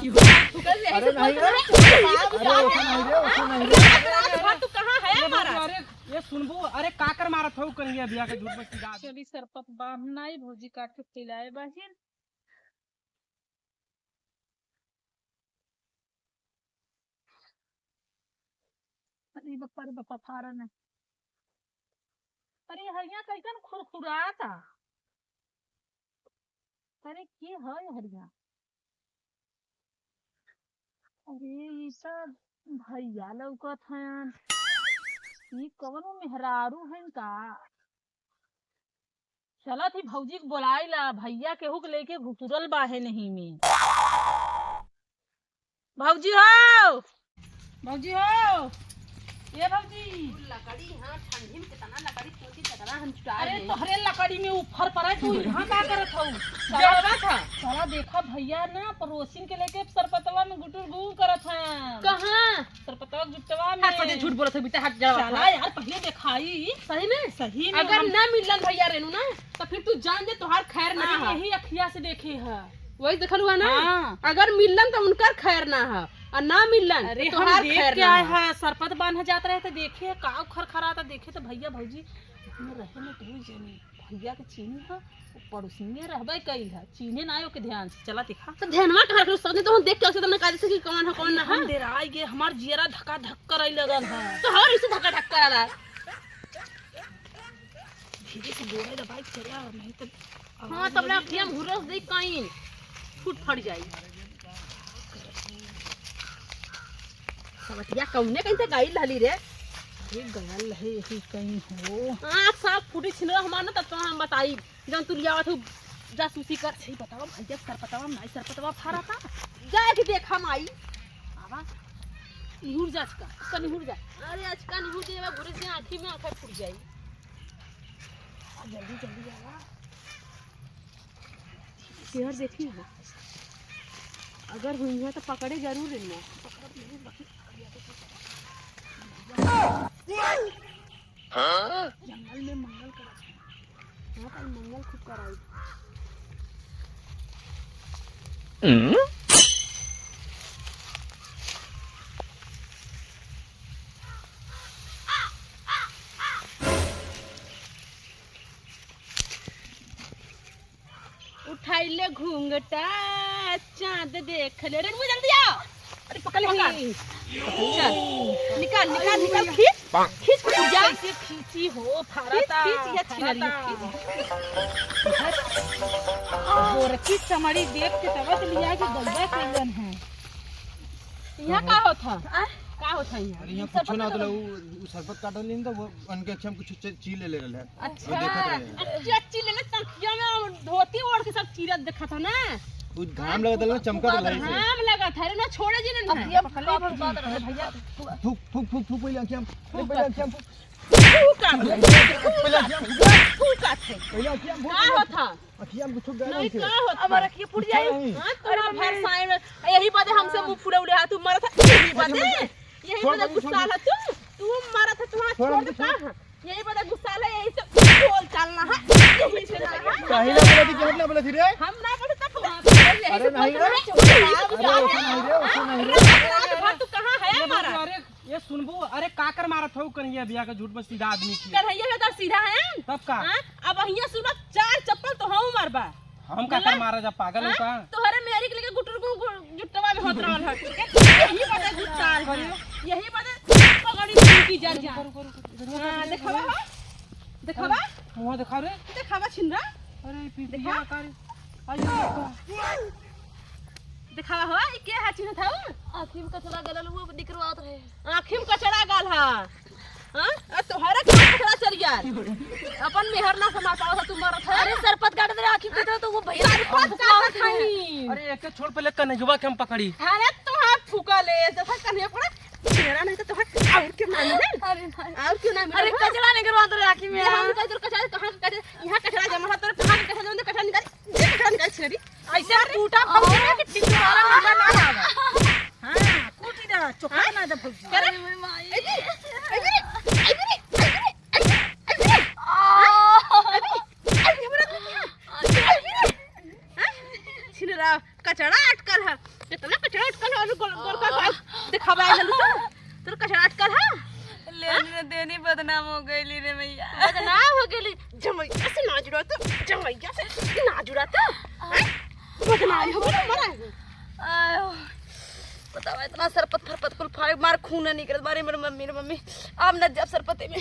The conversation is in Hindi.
अरे नहीं रे, तू कहाँ है हमारा? अरे ये सुनबू, अरे काकर मारत हो करिए बिया के झूठ बस्ती दा। चली सरपत बांधना ही भौजी काट के खिलाए बाहिर। अरे बप्पा फारन है। अरे हरिया कैसन खुरखुराता। अरे की है हरिया? अरे ये सब भैया लौकत हैं। ये कवनो मेहरारू है का? चला थी भौजी को बोलाई ला, भैया केहू के लेके घुटुरल बाहे नहीं में। भौजी हो, भौजी हो, ये भौजी लकड़ी। हाँ, ठंडी में कितना लकड़ी पोती कितना हम चुरा। अरे तोहरे लकड़ी में ऊपर पड़ा तू यहाँ का करत हो? जड़वा था साला। देखा भैया ना पड़ोसिन के लेके सरपतवा में गुटुर गू करत हैं। कहाँ? सरपतवा जुटवा में। हाथ से झूठ बोलत है बेटा, हाथ जड़वा। साला यार पहले दिखाई सही में? सही में। अगर ना मिलन भैया रेनू ना तो फिर तू जान दे तोहार खैर ना है। यही अखिया से देखे है। वही देखल हुआ ना। हाँ। अगर मिलन तो उनकर खैर ना है और ना मिलन अरे तो हम तोहार देख खैर के ना आए है। हैं, सरपत बांध जाते रहे थे, देखे काव खरखराता, देखे तो भैया भौजी में रहे में दो जने। भैया के चीनी है, पड़ोसिने रहबे कई है, चीने ना आयो के ध्यान से। चला दिखा तो ध्यानवा कर रख लो सब। तो हम देख के तुमने कहा जैसे कि कौन है कौन ना है। हम डेराई गे, हमार जियरा धक्का धक करई लगल है। तो हर इसे धक्का धक्का आ रहा है। धीरे से बोले दबाई चला, नहीं तो हाँ तब ना अखियां घुरस दे कहीं फूट फट जाई। समझिया कौने कहीं से गाइल हली रे। अरे गयल है यही कहीं हो। आँख साफ फूटी छिनरा हमारा तब तो हम बताई जब तू लिया तू जासूसी कर। सही बताओ भैया, सरपतवा नहीं सरपतवा फारा था। जाए कि देख हम आई आवा निहुर जा इसका, इसका निहुर जा। अरे आज का निहुर जाएगा घुरे से आँखी में आँखें फूट जाई। जल्दी जल्दी आवा। शेर देखी है अगर हुई है तो पकड़े जरूर लेना। जंगल में मंगल करा। हाँ कल मंगल खूब कराई। उठाई ले घूंघटा चांद देख ले रे। मुझे जल्दी आ। अरे पकड़ ले चल निकाल निकाल निकाल। खींच खींच जा। कैसे खींची हो फारता। खींच या छिनरी गोरखी चमड़ी देख के तबत लिया कि गंगा कैलन है। यहाँ का होता का होता यहाँ? अरे यहाँ कुछ ना होता वो सरबत काटल नहीं तो वो उनके अच्छा हम कुछ चीज ले रहे हैं। अच्छा वो देखत रहे। अच्छी लेने तकिया में धोती ओढ़ के सब चीरत देखा था ना। वो घाम लगा था चमका तो रही से घाम लगा था रे ना छोड़े जी ने भैया पकड़ ले भैया। फूक फूक फूक फूक पहले आंखें पहले आंखें फूक फूका पहले आंखें फूका थे पहले आंखें फूक का होता आंखें कुछ गया नहीं नहीं का होता। अब रखिए फुट जाए। हां तोरा भर साए में यही बात हमसे मुंह फुले उड़े हाथ तू मारा था। यही बात यही बात गुस्सा है तू मारा था तू हाथ छोड़ दे का। यही बात गुस्सा है यही से बोल चलना है। यही से काहे ना बोला थी क्या ना बोला थी रे। हम ना बोले तब अरे नहीं रे अरे तू कहां है हमारा? अरे ये सुनबू, अरे काकर मारत हो करिए बिया के झूठ बस्ती दा आदमी की। कन्हैया है तो सीधा है तब का हां। अब अहिया सुना चार चप्पल तो हम मारबा। हम काकर मारा जा पागल हो का? तोहरे मेरी के लेके गुटर को जुटवा में होत रहल है। यही बात गुस्सा है यही बात पगड़ी की जर जा। हां देखवा देखवा मुंह दिखा रे। देखवा छिंदा अरे पिपिया कर अयो देखवा हो ई के हाथ छिन था। आखिर में कचरा गलल हुआ दिखरवात रहे। आँखी में कचरा गाल है। हां तोहरा का कचरा चल गया अपन मेहर ना समा पावा तुम मारत है। अरे सरपत काट दे आखिर में तो वो भैया खाई। अरे एक छोड़ पहले कन्हैया के हम पकड़ी। अरे तू हाथ फूका ले जैसा कन्हैया पड़ा तेरा नहीं तो तोहर और क्यों ना मिले। अरे नहीं। और क्यों ना मिले। अरे कचरा नहीं करवात रहे आखिर में। हम कह दूर कचरा कहां कचरा यहां कचरा जमा है। तोर कहां कचरा जमा कचरा निकाल ये कचरा निकाल छिरी ऐसे टूटा फंसा कि टिकवारा नंबर ना आवे। हां कूटी दा चोखा ना दे फंसा। अरे करे मेरी माई। छिनरा कचरा अटकल है कितना कचरा खवाए ललू तोर कचरा अटकल हां लेने देनी बदनाम हो गई रे मैया। बदनाम हो गेली जमैया से ना जुड़ा तो जमैया से ना जुड़ा तो बदनाम हो गई मरा आयो बतावा इतना सरपत फरपत कुल फाड़ मार खून निकल मारे मेरे मम्मी अब न जब सरपते में